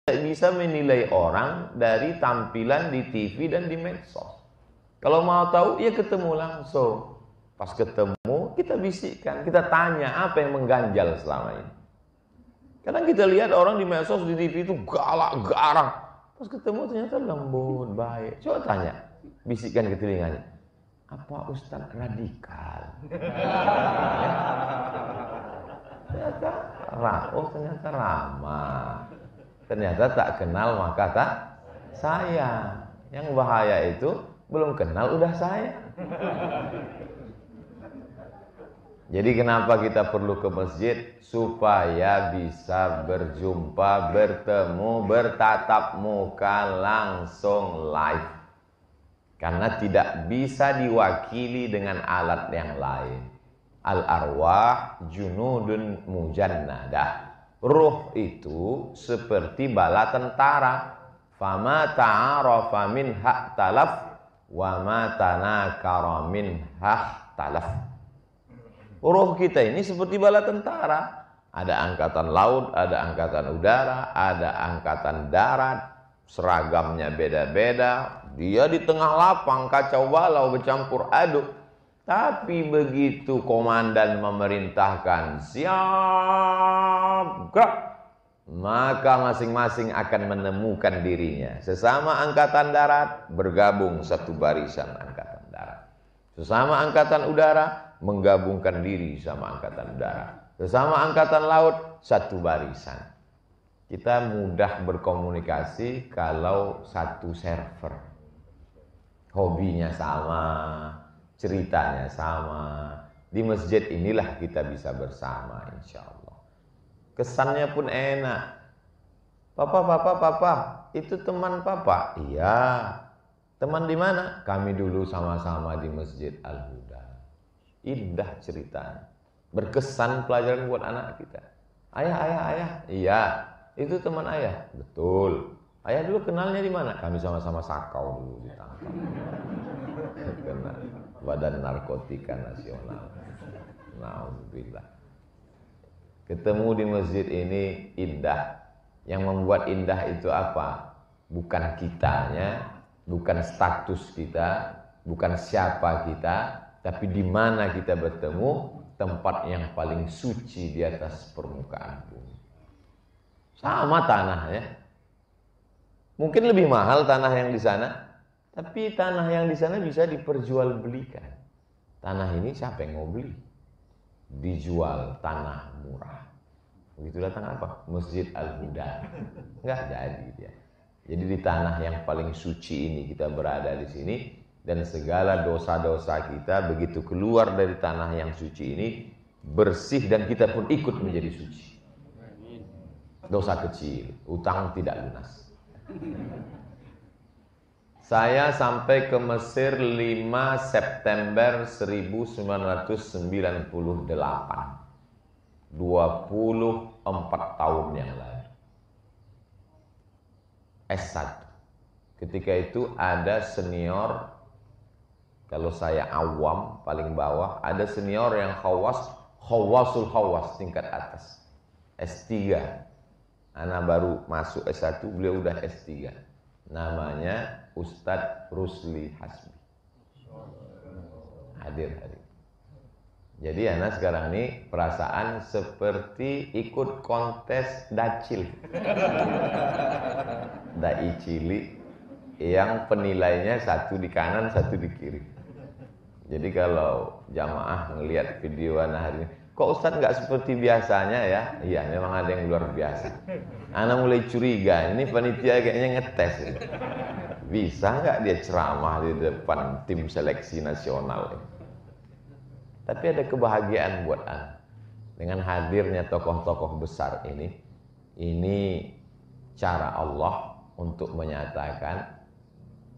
bisa menilai orang dari tampilan di TV dan di medsos. Kalau mau tahu, ya ketemu langsung. Pas ketemu, kita bisikkan, kita tanya apa yang mengganjal selama ini. Kadang kita lihat orang di medsos, di TV itu galak, garang. Pas ketemu ternyata lembut, baik. Coba tanya, bisikkan ke telinganya. Apa Ustadz radikal? Ternyata ramah. Ternyata tak kenal maka tak sayang. Yang bahaya itu belum kenal udah sayang. Jadi kenapa kita perlu ke masjid? Supaya bisa berjumpa, bertemu, bertatap muka langsung live. Karena tidak bisa diwakili dengan alat yang lain. Al-arwah junudun mujannadah. Ruh itu seperti bala tentara. Fama ta'arafa minha talaf wa ma tanakara minha talaf. Ruh kita ini seperti bala tentara. Ada angkatan laut, ada angkatan udara, ada angkatan darat. Seragamnya beda-beda. Dia di tengah lapang kacau balau bercampur aduk. Tapi begitu komandan memerintahkan siap gerak, maka masing-masing akan menemukan dirinya. Sesama angkatan darat bergabung satu barisan angkatan darat. Sesama angkatan udara menggabungkan diri sama angkatan udara. Sesama angkatan laut satu barisan. Kita mudah berkomunikasi kalau satu server. Hobinya sama, ceritanya sama. Di masjid inilah kita bisa bersama insya Allah. Kesannya pun enak. Papa, itu teman papa? Iya. Teman di mana? Kami dulu sama-sama di Masjid Al-Huda. Indah ceritanya. Berkesan pelajaran buat anak kita. Ayah. Iya. Itu teman ayah. Betul. Ayah dulu kenalnya di mana? Kami sama-sama sakau dulu ditangkap. Kena Badan Narkotika Nasional. Alhamdulillah. Ketemu di masjid ini indah. Yang membuat indah itu apa? Bukan kitanya, bukan status kita, bukan siapa kita, tapi di mana kita bertemu, tempat yang paling suci di atas permukaan bumi. Sama tanahnya. Mungkin lebih mahal tanah yang di sana, tapi tanah yang di sana bisa diperjualbelikan. Tanah ini siapa yang mau beli? Dijual tanah murah. Begitu datang apa? Masjid Al-Huda. Enggak jadi dia. Jadi di tanah yang paling suci ini kita berada di sini, dan segala dosa-dosa kita begitu keluar dari tanah yang suci ini bersih, dan kita pun ikut menjadi suci. Dosa kecil, utang tidak lunas. Saya sampai ke Mesir 5 September 1998. 24 tahun yang lalu. S1. Ketika itu ada senior, kalau saya awam paling bawah, ada senior yang khawasul khawas tingkat atas. S3. Anak baru masuk S1, beliau udah S3. Namanya Ustadz Rusli Hasbi. Hadir. Jadi anak sekarang ini perasaan seperti ikut kontes dacil. Dai cilik yang penilainya satu di kanan, satu di kiri. Jadi kalau jamaah ngelihat video anak hari ini, kok Ustadz nggak seperti biasanya ya? Iya, memang ada yang luar biasa. Anak mulai curiga, ini panitia kayaknya ngetes. Bisa nggak dia ceramah di depan tim seleksi nasional? Tapi ada kebahagiaan buat anak. Dengan hadirnya tokoh-tokoh besar ini cara Allah untuk menyatakan,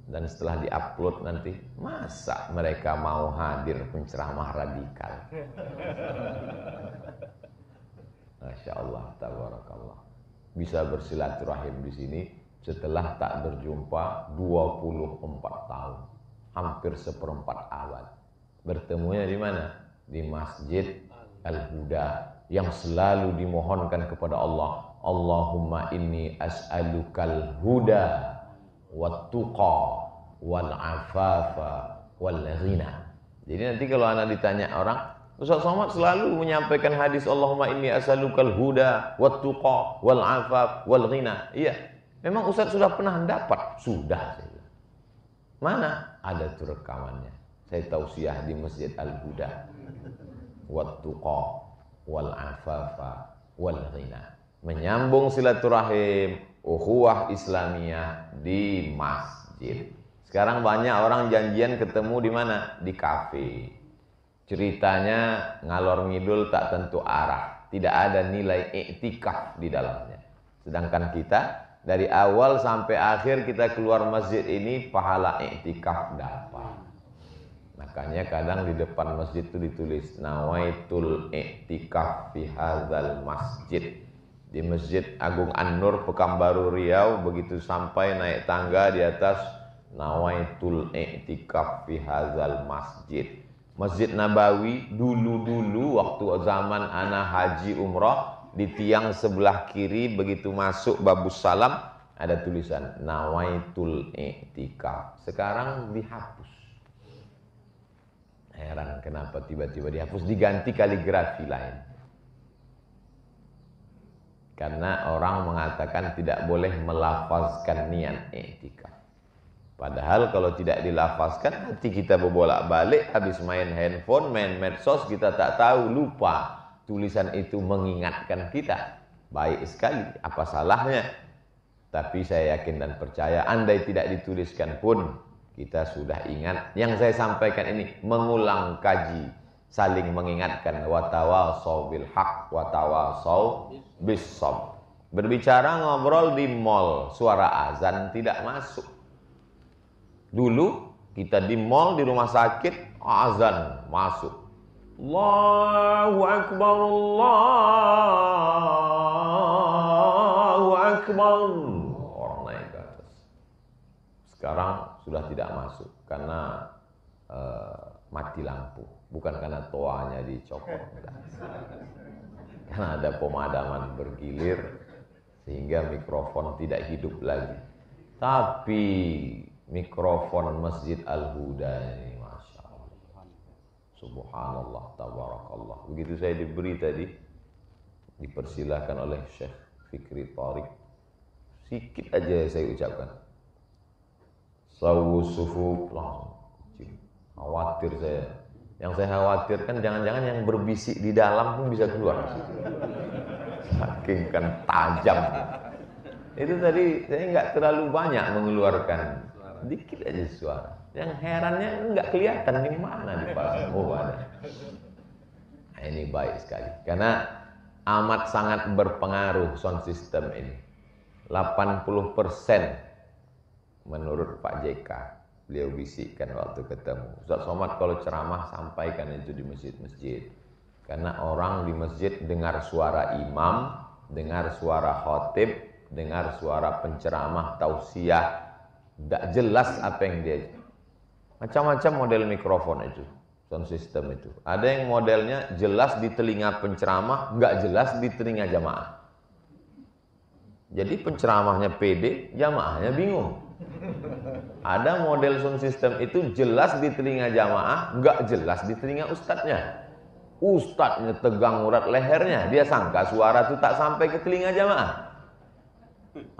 dan setelah diupload nanti, masa mereka mau hadir penceramah radikal? Masya Allah, tabarakallah. Bisa bersilaturahim di sini setelah tak berjumpa 24 tahun, hampir seperempat abad. Bertemunya di mana? Di Masjid Al-Huda yang selalu dimohonkan kepada Allah. Allahumma inni as'alukal huda wat tuqa wal afafa wal ghina. Jadi nanti kalau anak ditanya orang, Ustaz Somad selalu menyampaikan hadis Allahumma inni as'alukal huda wat tuqa wal afaf wal ghina. Iya, memang Ustaz sudah pernah dapat? Sudah. Mana? Ada tuh rekamannya. Saya tausiah di Masjid Al-Huda. Wat tuqa wal afafa wal ghina. Menyambung silaturahim, ukhuwah Islamiyah di masjid. Sekarang banyak orang janjian ketemu di mana? Di kafe. Ceritanya ngalor ngidul tak tentu arah. Tidak ada nilai iktikaf di dalamnya. Sedangkan kita dari awal sampai akhir kita keluar masjid ini pahala iktikaf dapat. Makanya kadang di depan masjid itu ditulis nawaitul iktikaf fi hadzal masjid. Di Masjid Agung An-Nur Pekanbaru Riau, begitu sampai naik tangga di atas nawaitul iktikaf fi hadzal masjid. Masjid Nabawi dulu waktu zaman ana haji umrah, di tiang sebelah kiri begitu masuk babus salam ada tulisan nawaitul iktikaf. Sekarang dihapus. Heran kenapa tiba-tiba dihapus, diganti kaligrafi lain. Karena orang mengatakan tidak boleh melafazkan niat iktikaf. Padahal kalau tidak dilafazkan nanti kita berbolak-balik, habis main handphone, main medsos, kita tak tahu, lupa. Tulisan itu mengingatkan kita. Baik sekali, apa salahnya? Tapi saya yakin dan percaya andai tidak dituliskan pun kita sudah ingat. Yang saya sampaikan ini mengulang kaji, saling mengingatkan, watawasau bil haq watawasau bis sabr. Berbicara ngobrol di mall, suara azan tidak masuk. Dulu kita di mall, di rumah sakit, azan masuk. Allahu akbar, Allahu akbar. Orang naik ke atas. Sekarang sudah tidak masuk karena mati lampu. Bukan karena toanya dicopot, enggak. Karena ada pemadaman bergilir sehingga mikrofon tidak hidup lagi. Tapi mikrofon Masjid Al-Huda ini, Masya Allah, subhanallah, tabarakallah. Begitu saya diberi tadi, dipersilahkan oleh Syekh Fikri Tariq, sikit aja saya ucapkan, sawu sufu, langsung khawatir saya. Yang saya khawatirkan jangan-jangan yang berbisik di dalam pun bisa keluar. Saking kan tajam. Itu tadi saya nggak terlalu banyak mengeluarkan, dikit aja suara. Yang herannya nggak kelihatan di mana di pasang. Oh ada. Nah, ini baik sekali. Karena amat sangat berpengaruh sound system ini. 80% menurut Pak JK. Beliau bisikkan waktu ketemu, Ustaz Somad kalau ceramah sampaikan itu di masjid-masjid. Karena orang di masjid dengar suara imam, dengar suara khotib, dengar suara penceramah, tausiah, tidak jelas apa yang dia. Macam-macam model mikrofon itu, sound system itu. Ada yang modelnya jelas di telinga penceramah, nggak jelas di telinga jamaah. Jadi penceramahnya pede, jamaahnya bingung. Ada model sound system itu jelas di telinga jamaah, nggak jelas di telinga ustadznya. Ustadznya tegang urat lehernya, dia sangka suara itu tak sampai ke telinga jamaah.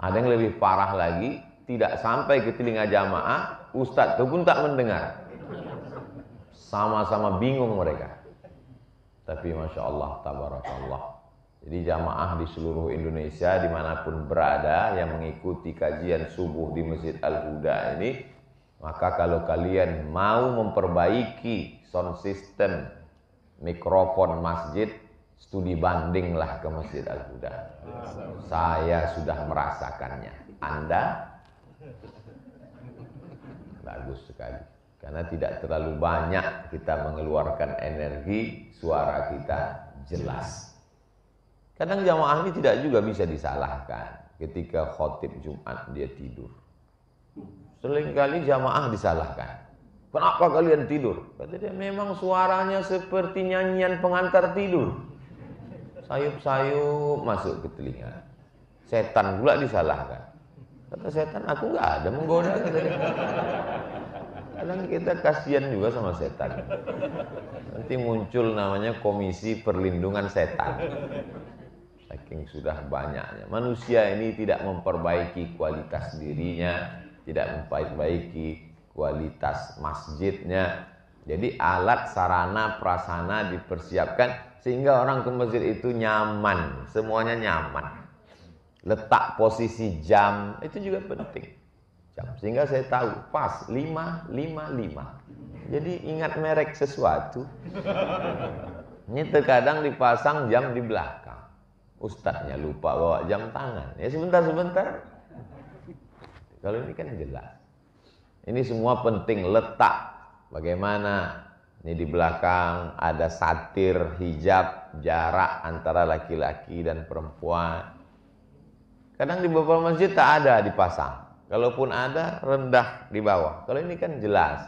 Ada yang lebih parah lagi, tidak sampai ke telinga jamaah, ustadz itu pun tak mendengar. Sama-sama bingung mereka. Tapi Masya Allah, tabarakallah. Jadi jamaah di seluruh Indonesia dimanapun berada yang mengikuti kajian subuh di Masjid Al-Huda ini, maka kalau kalian mau memperbaiki sound system mikrofon masjid, studi bandinglah ke Masjid Al-Huda. Saya sudah merasakannya. Anda? Bagus sekali. Karena tidak terlalu banyak kita mengeluarkan energi, suara kita jelas. Kadang jamaah ini tidak juga bisa disalahkan. Ketika khotib Jumat dia tidur. Seringkali jamaah disalahkan. Kenapa kalian tidur? Kata dia, memang suaranya seperti nyanyian pengantar tidur. sayup-sayup masuk ke telinga. Setan pula disalahkan. Kata setan, aku nggak ada menggoda. Kadang kita kasihan juga sama setan. Nanti muncul namanya Komisi Perlindungan Setan. Saking sudah banyaknya. Manusia ini tidak memperbaiki kualitas dirinya, tidak memperbaiki kualitas masjidnya. Jadi alat, sarana, prasarana dipersiapkan sehingga orang ke masjid itu nyaman, semuanya nyaman. Letak posisi jam itu juga penting. Jam, sehingga saya tahu pas 5.55. Jadi ingat merek sesuatu. Ini terkadang dipasang jam di belakang. Ustadznya lupa bawa jam tangan. Ya sebentar-sebentar. Kalau ini kan jelas. Ini semua penting, letak. Bagaimana ini di belakang ada satir hijab jarak antara laki-laki dan perempuan. Kadang di beberapa masjid tak ada dipasang. Kalaupun ada rendah di bawah. Kalau ini kan jelas.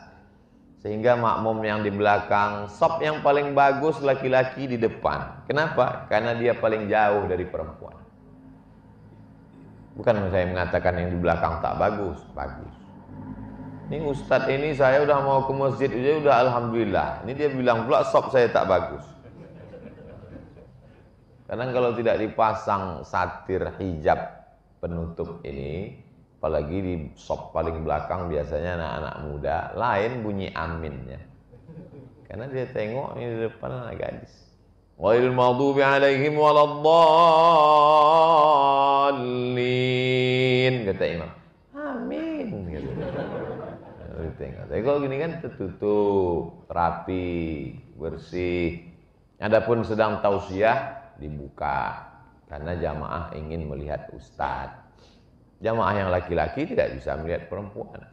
Sehingga makmum yang di belakang, sop yang paling bagus laki-laki di depan. Kenapa? Karena dia paling jauh dari perempuan. Bukan saya mengatakan yang di belakang tak bagus, bagus. Ini ustadz ini saya udah mau ke masjid, dia udah alhamdulillah. Ini dia bilang pula sop saya tak bagus. Karena kalau tidak dipasang satir hijab penutup ini, apalagi di sop paling belakang biasanya anak-anak muda, lain bunyi aminnya. Karena dia tengok ini di depan anak gadis. Ghairil maghdubi alaihim waladdallin, kata imam. Amin gitu. Tengok. Tapi kalau gini kan tertutup, rapi, bersih. Adapun sedang tausiah dibuka karena jamaah ingin melihat ustadz. Jamaah yang laki-laki tidak bisa melihat perempuan.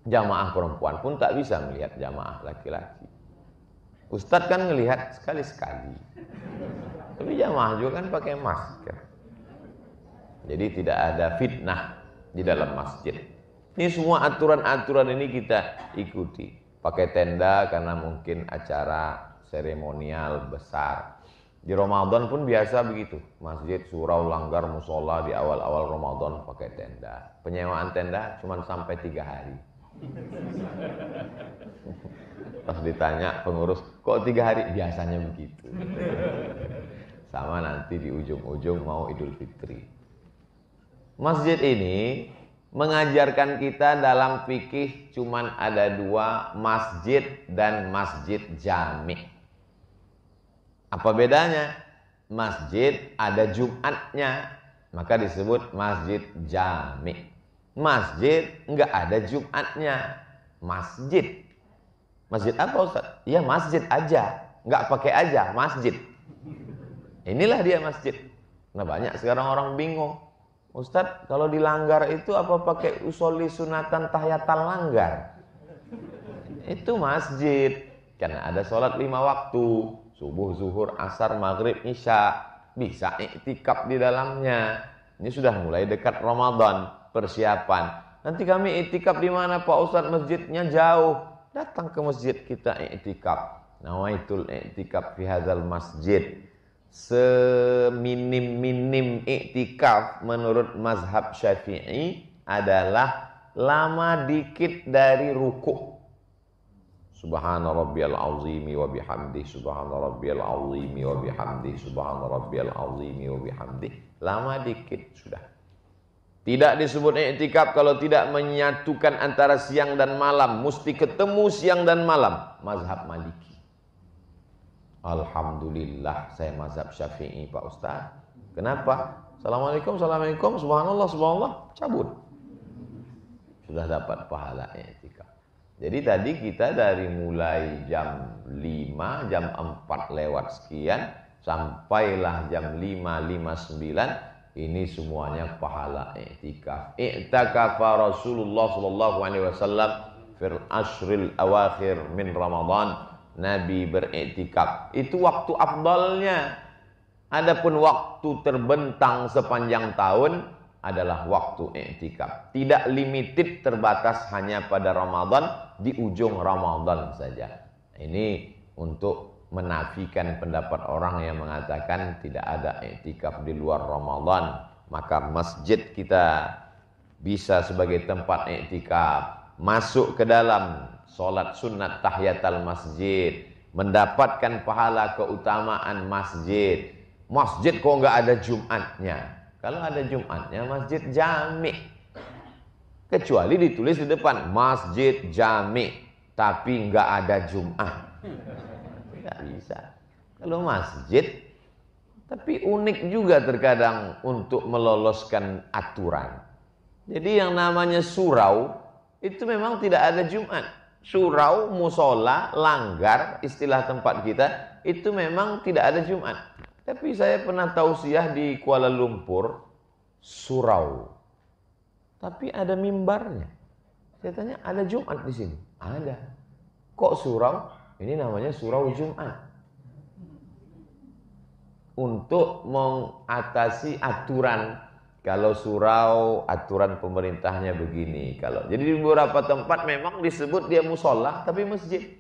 Jamaah perempuan pun tak bisa melihat jamaah laki-laki. Ustadz kan melihat sekali-sekali. Tapi jamaah juga kan pakai masker. Jadi tidak ada fitnah di dalam masjid. Ini semua aturan-aturan ini kita ikuti. Pakai tenda karena mungkin acara seremonial besar. Di Ramadan pun biasa begitu. Masjid, surau, langgar, musola di awal-awal Ramadan pakai tenda. Penyewaan tenda cuma sampai 3 hari. Pas ditanya pengurus, kok 3 hari? Biasanya begitu. Sama nanti di ujung-ujung mau Idul Fitri. Masjid ini mengajarkan kita dalam fikih cuman ada 2, masjid dan masjid jami'. Apa bedanya? Masjid ada Jumatnya, maka disebut masjid jami'. Masjid enggak ada Jumatnya, masjid. Masjid apa Ustaz? Ya masjid aja, enggak pakai aja, masjid. Inilah dia masjid. Nah banyak sekarang orang bingung. Ustaz, kalau dilanggar itu apa pakai usolli sunatan tahiyatal langgar? Itu masjid. Karena ada sholat 5 waktu. Subuh, zuhur, asar, maghrib, isya. Bisa iktikaf di dalamnya. Ini sudah mulai dekat Ramadan. Persiapan. Nanti kami iktikaf di mana Pak Ustaz? Masjidnya jauh. Datang ke masjid kita iktikaf. Nawaitul iktikaf fi hadzal masjid. Seminim-minim iktikaf menurut mazhab Syafi'i adalah lama dikit dari ruku'. Subhana rabbiyal azimi wa bihamdi, subhana rabbiyal azimi wa bihamdi, subhana rabbiyal azimi wa bihamdi. Lama dikit sudah. Tidak disebut iktikaf kalau tidak menyatukan antara siang dan malam. Mesti ketemu siang dan malam. Mazhab Maliki. Alhamdulillah saya mazhab Syafi'i Pak Ustaz. Kenapa? Assalamualaikum, assalamualaikum, subhanallah, subhanallah, cabut. Sudah dapat pahala iktikaf. Jadi tadi kita dari mulai jam 5, jam 4 lewat sekian, sampailah jam 5.59, ini semuanya pahala i'tikaf. I'takafa Rasulullah sallallahu alaihi wasallam fil ashril awakhir min Ramadan. Nabi beriktikaf. Itu waktu afdalnya. Adapun waktu terbentang sepanjang tahun adalah waktu i'tikaf. Tidak limited, terbatas hanya pada Ramadan, di ujung Ramadan saja. Ini untuk menafikan pendapat orang yang mengatakan tidak ada iktikaf di luar Ramadan. Maka masjid kita bisa sebagai tempat iktikaf, masuk ke dalam sholat sunat tahiyatul masjid, mendapatkan pahala keutamaan masjid. Masjid kok nggak ada Jumatnya? Kalau ada Jumatnya masjid jami, kecuali ditulis di depan masjid jami tapi nggak ada Jumat, nggak bisa. Kalau masjid, tapi unik juga terkadang untuk meloloskan aturan. Jadi yang namanya surau itu memang tidak ada Jumat. Surau, musola, langgar, istilah tempat kita itu memang tidak ada Jumat. Tapi saya pernah tausiah di Kuala Lumpur, surau. Tapi ada mimbarnya. Saya tanya, ada Jumat di sini? Ada. Kok surau? Ini namanya surau Jumat. Untuk mengatasi aturan. Kalau surau, aturan pemerintahnya begini. Jadi di beberapa tempat memang disebut dia musola, tapi masjid.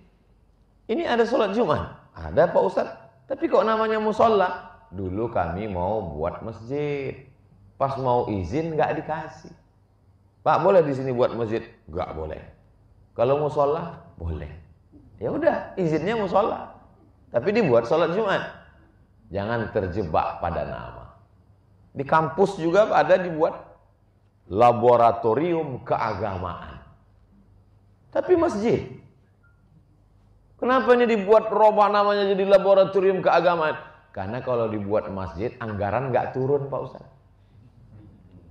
Ini ada sholat Jumat? Ada Pak Ustadz. Tapi kok namanya musola? Dulu kami mau buat masjid. Pas mau izin nggak dikasih. Pak, boleh di sini buat masjid? Nggak boleh. Kalau musola, boleh. Ya udah, izinnya musola. Tapi dibuat sholat Jumat. Jangan terjebak pada nama. Di kampus juga ada dibuat laboratorium keagamaan. Tapi masjid. Kenapa ini dibuat robah namanya jadi laboratorium keagamaan? Karena kalau dibuat masjid, anggaran nggak turun Pak Ustaz.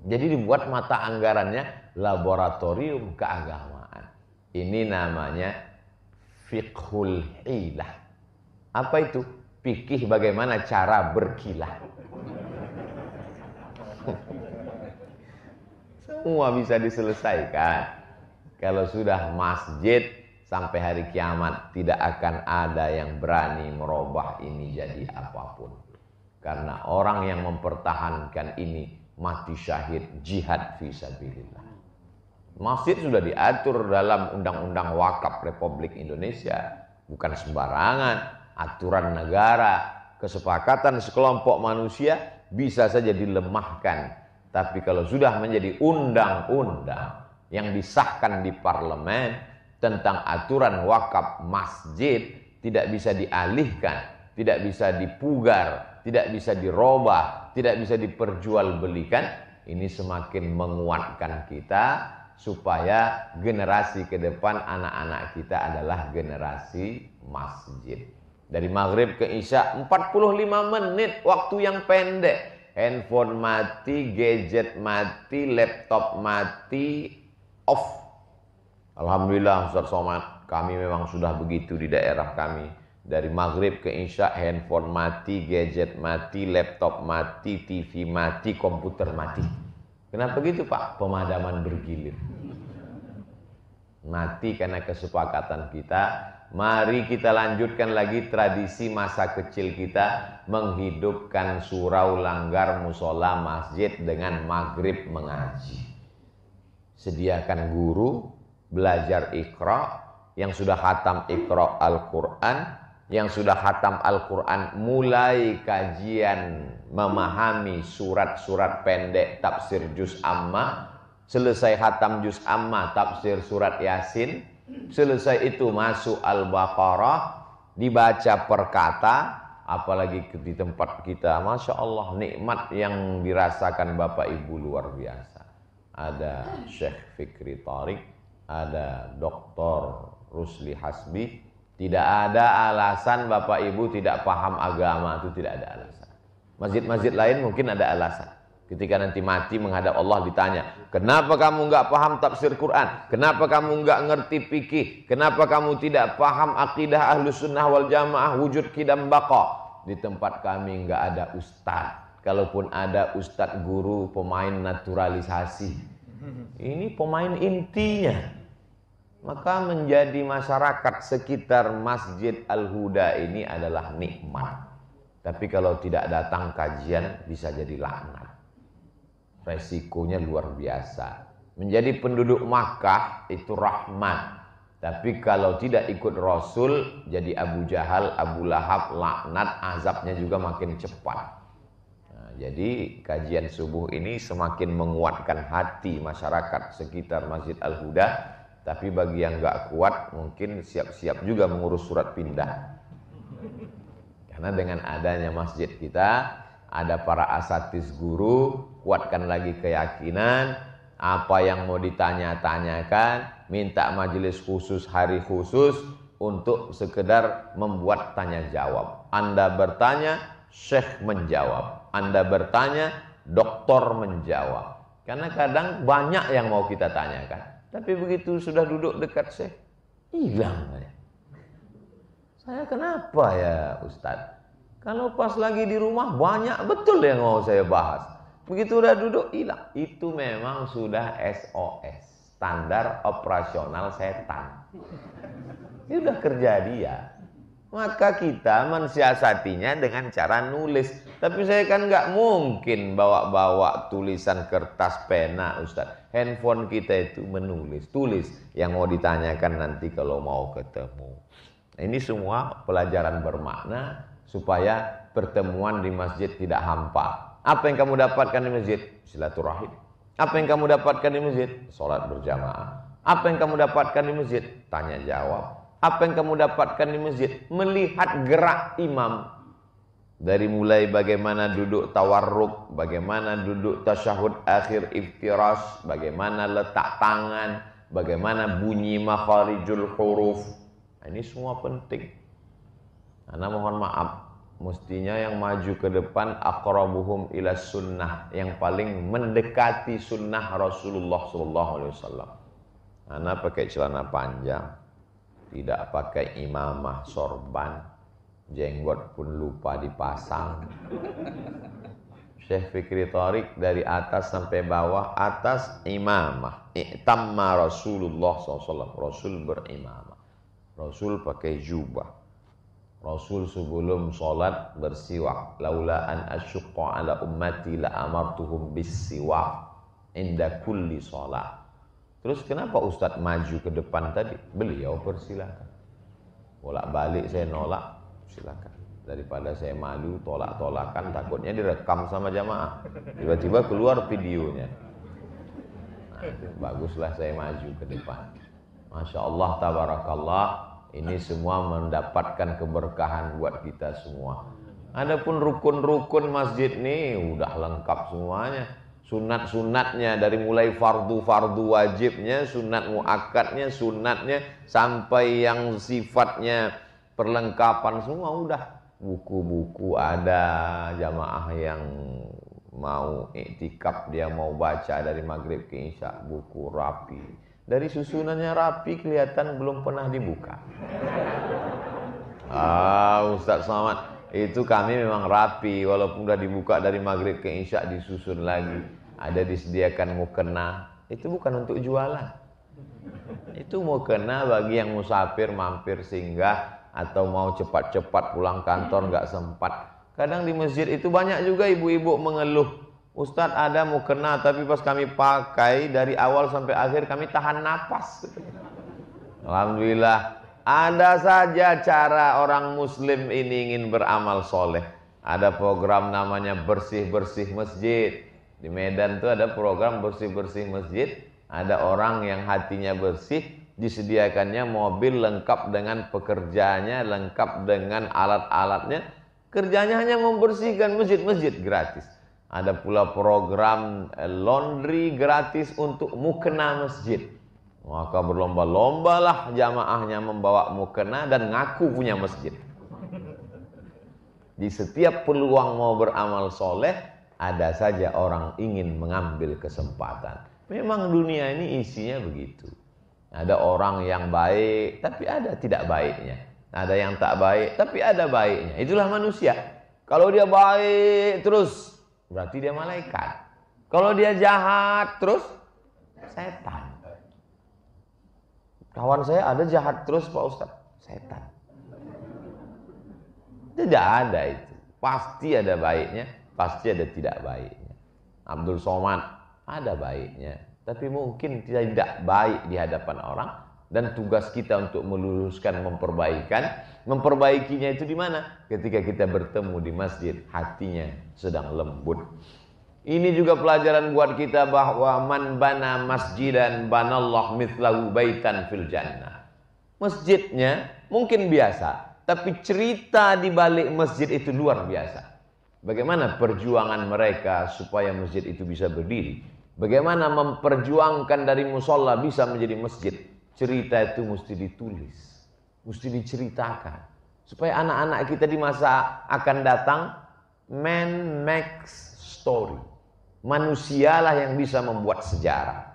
Jadi dibuat mata anggarannya laboratorium keagamaan. Ini namanya fiqhul hilah. Apa itu? Fikih bagaimana cara berkilah. Semua bisa diselesaikan. Kalau sudah masjid, sampai hari kiamat tidak akan ada yang berani merubah ini jadi apapun. Karena orang yang mempertahankan ini mati syahid jihad fisabilillah. Masjid sudah diatur dalam Undang-Undang Wakaf Republik Indonesia. Bukan sembarangan. Aturan negara, kesepakatan sekelompok manusia bisa saja dilemahkan. Tapi kalau sudah menjadi undang-undang yang disahkan di parlemen tentang aturan wakaf masjid, tidak bisa dialihkan, tidak bisa dipugar, tidak bisa dirubah, tidak bisa diperjualbelikan. Ini semakin menguatkan kita supaya generasi ke depan anak-anak kita adalah generasi masjid. Dari maghrib ke isya 45 menit, waktu yang pendek. Handphone mati, gadget mati, laptop mati, off. Alhamdulillah Ustaz Somad, kami memang sudah begitu di daerah kami. Dari maghrib ke isya, handphone mati, gadget mati, laptop mati, TV mati, komputer mati. Kenapa gitu Pak? Pemadaman bergilir. Mati karena kesepakatan kita. Mari kita lanjutkan lagi tradisi masa kecil kita menghidupkan surau, langgar, musola, masjid dengan maghrib mengaji. Sediakan guru belajar Iqra, yang sudah khatam Iqra Al-Quran, yang sudah khatam Al-Quran mulai kajian memahami surat-surat pendek tafsir juz amma, selesai khatam juz amma tafsir surat Yasin. Selesai itu masuk Al-Baqarah, dibaca per kata, apalagi di tempat kita, Masya Allah nikmat yang dirasakan Bapak Ibu luar biasa. Ada Syekh Fikri Tariq, ada Dr. Rusli Hasbi. Tidak ada alasan Bapak Ibu tidak paham agama, itu tidak ada alasan. Masjid-masjid lain mungkin ada alasan. Ketika nanti mati menghadap Allah ditanya, kenapa kamu nggak paham tafsir Quran? Kenapa kamu nggak ngerti fikih? Kenapa kamu tidak paham akidah Ahlus Sunnah wal Jamaah wujud qidam baqa? Di tempat kami nggak ada ustadz. Kalaupun ada ustadz guru pemain naturalisasi. Ini pemain intinya. Maka menjadi masyarakat sekitar Masjid Al-Huda ini adalah nikmat. Tapi kalau tidak datang kajian bisa jadi laknat. Resikonya luar biasa. Menjadi penduduk Makkah itu rahmat. Tapi kalau tidak ikut Rasul, jadi Abu Jahal, Abu Lahab, laknat, azabnya juga makin cepat. Nah, jadi kajian subuh ini semakin menguatkan hati masyarakat sekitar Masjid Al-Huda. Tapi bagi yang nggak kuat, mungkin siap-siap juga mengurus surat pindah. Karena dengan adanya masjid kita, ada para asatiz guru, kuatkan lagi keyakinan, apa yang mau ditanya-tanyakan, minta majelis khusus, hari khusus, untuk sekedar membuat tanya jawab. Anda bertanya, syekh menjawab. Anda bertanya, doktor menjawab. Karena kadang banyak yang mau kita tanyakan, tapi begitu sudah duduk dekat syekh, hilang. Saya kenapa ya Ustadz? Kalau pas lagi di rumah banyak betul yang mau saya bahas. Begitu udah duduk hilang. Itu memang sudah SOS, standar operasional setan. Ini udah kerja dia. Maka kita mensiasatinya dengan cara nulis. Tapi saya kan nggak mungkin bawa-bawa tulisan kertas pena Ustadz. Handphone kita itu menulis, tulis yang mau ditanyakan nanti kalau mau ketemu. Ini semua pelajaran bermakna supaya pertemuan di masjid tidak hampa. Apa yang kamu dapatkan di masjid? Silaturahim. Apa yang kamu dapatkan di masjid? Salat berjamaah. Apa yang kamu dapatkan di masjid? Tanya jawab. Apa yang kamu dapatkan di masjid? Melihat gerak imam. Dari mulai bagaimana duduk tawarruk, bagaimana duduk tasyahud akhir iftirash, bagaimana letak tangan, bagaimana bunyi makharijul huruf. Ini semua penting. Karena mohon maaf, mestinya yang maju ke depan aqrabuhum ila sunnah, yang paling mendekati sunnah Rasulullah SAW. Karena pakai celana panjang, tidak pakai imamah sorban, jenggot pun lupa dipasang. Syekh Fikri Thariq dari atas sampai bawah, atas imamah, i'tamma Rasulullah SAW, Rasul berimamah. Rasul pakai jubah. Rasul sebelum sholat bersiwak. Laula an asyqa ala ummati la amartuhum bis-siwak inda kulli sholat. Terus kenapa Ustadz maju ke depan tadi? Beliau persilakan. Bolak-balik saya nolak, silakan. Daripada saya malu tolak-tolakan, takutnya direkam sama jamaah. Tiba-tiba keluar videonya. Nah, baguslah saya maju ke depan. Masya Allah, tabarakallah. Ini semua mendapatkan keberkahan buat kita semua. Adapun rukun-rukun masjid ini udah lengkap semuanya. Sunat-sunatnya dari mulai fardu-fardu wajibnya, sunat muakkadnya, sunatnya, sampai yang sifatnya perlengkapan semua udah. Buku-buku ada, jamaah yang mau iktikaf dia mau baca dari maghrib ke isya, buku rapi. Dari susunannya rapi kelihatan belum pernah dibuka. Ustadz Somad, itu kami memang rapi, walaupun udah dibuka dari maghrib ke isya disusun lagi. Ada disediakan mukena, itu bukan untuk jualan. Itu mukena bagi yang musafir, mampir, singgah, atau mau cepat-cepat pulang kantor nggak sempat. Kadang di masjid itu banyak juga ibu-ibu mengeluh, Ustadz ada mukena tapi pas kami pakai dari awal sampai akhir kami tahan napas. Alhamdulillah, ada saja cara orang muslim ini ingin beramal soleh. Ada program namanya bersih-bersih masjid. Di Medan tuh ada program bersih-bersih masjid. Ada orang yang hatinya bersih, disediakannya mobil lengkap dengan pekerjaannya, lengkap dengan alat-alatnya. Kerjanya hanya membersihkan masjid-masjid gratis. Ada pula program laundry gratis untuk mukena masjid. Maka berlomba-lombalah jamaahnya membawa mukena dan ngaku punya masjid. Di setiap peluang mau beramal soleh, ada saja orang ingin mengambil kesempatan. Memang dunia ini isinya begitu. Ada orang yang baik, tapi ada tidak baiknya. Ada yang tak baik, tapi ada baiknya. Itulah manusia. Kalau dia baik terus, berarti dia malaikat. Kalau dia jahat terus, setan. Kawan saya ada jahat terus Pak Ustadz, setan. Tidak ada itu. Pasti ada baiknya, pasti ada tidak baiknya. Abdul Somad ada baiknya, tapi mungkin tidak baik di hadapan orang, Dan tugas kita untuk meluruskan, memperbaikinya itu di mana? Ketika kita bertemu di masjid, hatinya sedang lembut. Ini juga pelajaran buat kita bahwa man bana masjidan banallah mithlahu baitan fil jannah. Masjidnya mungkin biasa, tapi cerita di balik masjid itu luar biasa. Bagaimana perjuangan mereka supaya masjid itu bisa berdiri? Bagaimana memperjuangkan dari musola bisa menjadi masjid? Cerita itu mesti ditulis, mesti diceritakan, supaya anak-anak kita di masa akan datang, man makes story. Manusialah yang bisa membuat sejarah.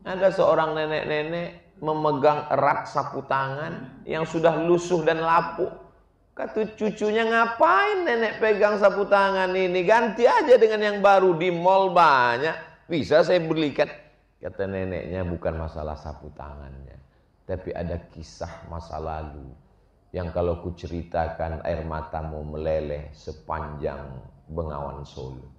Ada seorang nenek-nenek memegang erat sapu tangan yang sudah lusuh dan lapuk. Kata cucunya, ngapain nenek pegang sapu tangan ini? Ganti aja dengan yang baru, di mall banyak, bisa saya belikan. Kata neneknya, bukan masalah sapu tangannya, tapi ada kisah masa lalu yang kalau ku ceritakan air matamu meleleh sepanjang Bengawan Solo.